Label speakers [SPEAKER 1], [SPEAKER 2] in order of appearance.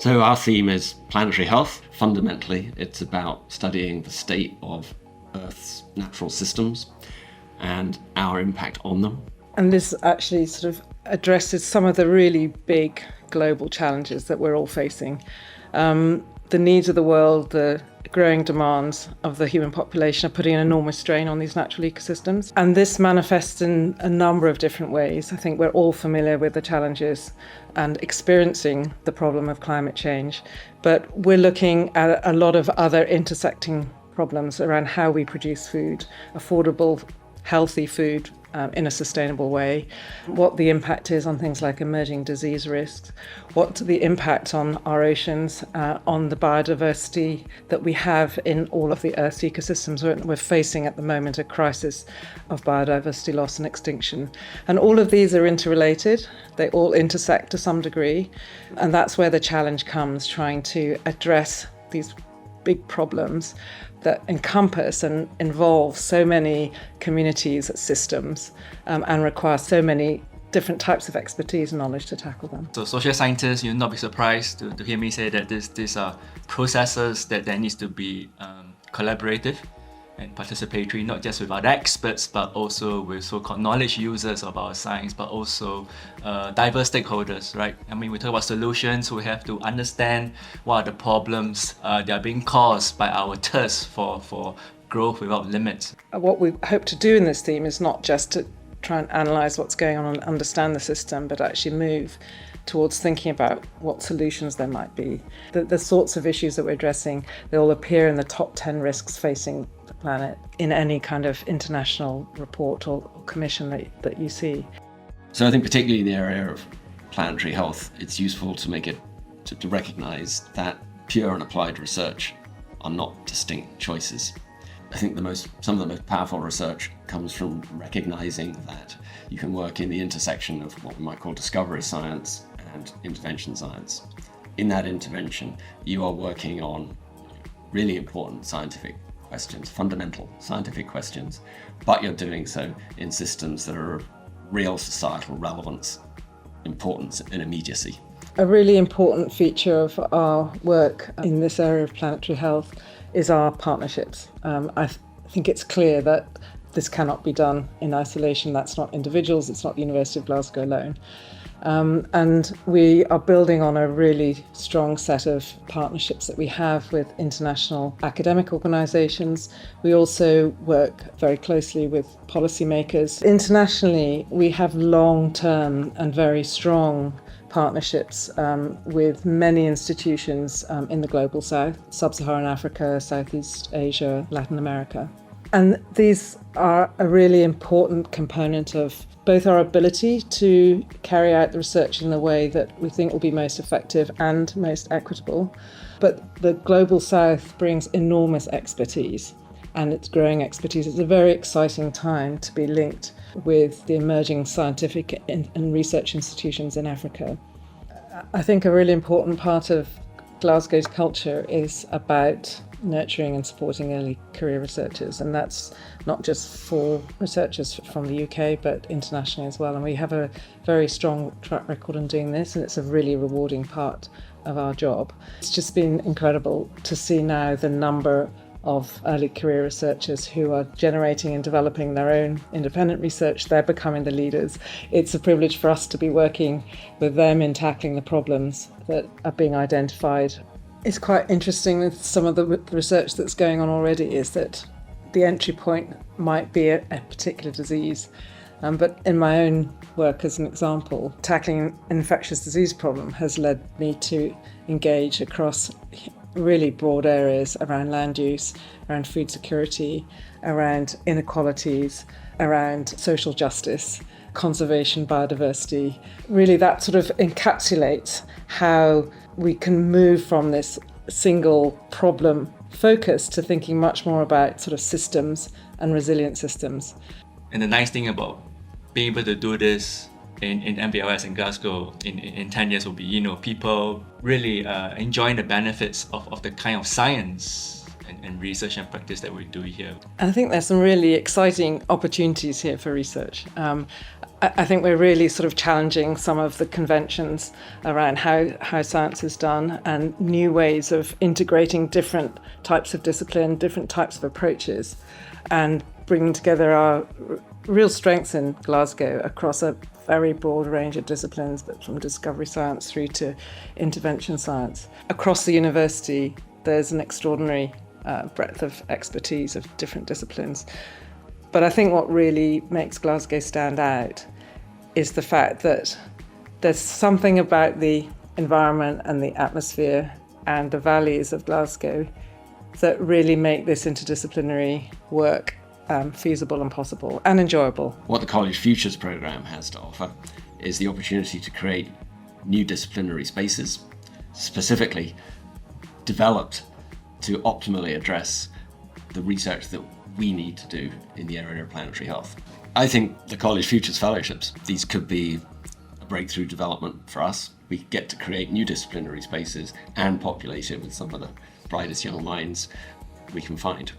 [SPEAKER 1] So our theme is planetary health. Fundamentally, it's about studying the state of Earth's natural systems and our impact on them.
[SPEAKER 2] And this actually sort of addresses some of the really big global challenges that we're all facing. The needs of the world, the growing demands of the human population are putting an enormous strain on these natural ecosystems. And this manifests in a number of different ways. I think we're all familiar with the challenges and experiencing the problem of climate change, but we're looking at a lot of other intersecting problems around how we produce food, affordable, healthy food in a sustainable way, what the impact is on things like emerging disease risks, what the impact on our oceans, on the biodiversity that we have in all of the Earth's ecosystems. We're facing at the moment a crisis of biodiversity loss and extinction. And all of these are interrelated. They all intersect to some degree. And that's where the challenge comes, trying to address these big problems that encompass and involve so many communities, systems, and require so many different types of expertise and knowledge to tackle them.
[SPEAKER 3] So social scientists, you'll not be surprised to hear me say that these are processes that needs to be collaborative and participatory, not just with other experts, but also with so-called knowledge users of our science, but also diverse stakeholders, right? I mean, we talk about solutions, we have to understand what are the problems that are being caused by our thirst for growth without limits.
[SPEAKER 2] What we hope to do in this theme is not just to try and analyse what's going on and understand the system, but actually move towards thinking about what solutions there might be. The sorts of issues that we're addressing, they all appear in the top 10 risks facing the planet in any kind of international report or commission that you see.
[SPEAKER 1] So I think particularly in the area of planetary health, it's useful to make it to recognise that pure and applied research are not distinct choices. I think some of the most powerful research comes from recognising that you can work in the intersection of what we might call discovery science and intervention science. In that intervention, you are working on really important scientific questions, fundamental scientific questions, but you're doing so in systems that are of real societal relevance, importance, and immediacy.
[SPEAKER 2] A really important feature of our work in this area of planetary health is our partnerships. I think it's clear that this cannot be done in isolation. That's not individuals, it's not the University of Glasgow alone. And we are building on a really strong set of partnerships that we have with international academic organisations. We also work very closely with policymakers. Internationally, we have long-term and very strong partnerships with many institutions in the global south, sub-Saharan Africa, Southeast Asia, Latin America. And these are a really important component of both our ability to carry out the research in the way that we think will be most effective and most equitable. But the Global South brings enormous expertise, and it's growing expertise. It's a very exciting time to be linked with the emerging scientific and research institutions in Africa. I think a really important part of Glasgow's culture is about nurturing and supporting early career researchers, and that's not just for researchers from the UK but internationally as well, and we have a very strong track record in doing this, and it's a really rewarding part of our job. It's just been incredible to see now the number of early career researchers who are generating and developing their own independent research. They're becoming the leaders. It's a privilege for us to be working with them in tackling the problems that are being identified. It's quite interesting with some of the research that's going on already is that the entry point might be a particular disease. But in my own work, as an example, tackling an infectious disease problem has led me to engage across really broad areas around land use, around food security, around inequalities, around social justice, conservation, biodiversity. Really, that sort of encapsulates how we can move from this single problem focus to thinking much more about sort of systems and resilient systems.
[SPEAKER 3] And the nice thing about being able to do this in MBLS in Glasgow in 10 years will be, people really enjoying the benefits of the kind of science and research and practice that we do here.
[SPEAKER 2] I think there's some really exciting opportunities here for research. I think we're really sort of challenging some of the conventions around how science is done and new ways of integrating different types of discipline, different types of approaches, and bringing together our real strengths in Glasgow across a very broad range of disciplines, but from discovery science through to intervention science. Across the university, there's an extraordinary breadth of expertise of different disciplines. But I think what really makes Glasgow stand out is the fact that there's something about the environment and the atmosphere and the values of Glasgow that really make this interdisciplinary work feasible and possible and enjoyable.
[SPEAKER 1] What the College Futures programme has to offer is the opportunity to create new disciplinary spaces, specifically developed to optimally address the research that we need to do in the area of planetary health. I think the College Futures Fellowships, these could be a breakthrough development for us. We get to create new disciplinary spaces and populate it with some of the brightest young minds we can find.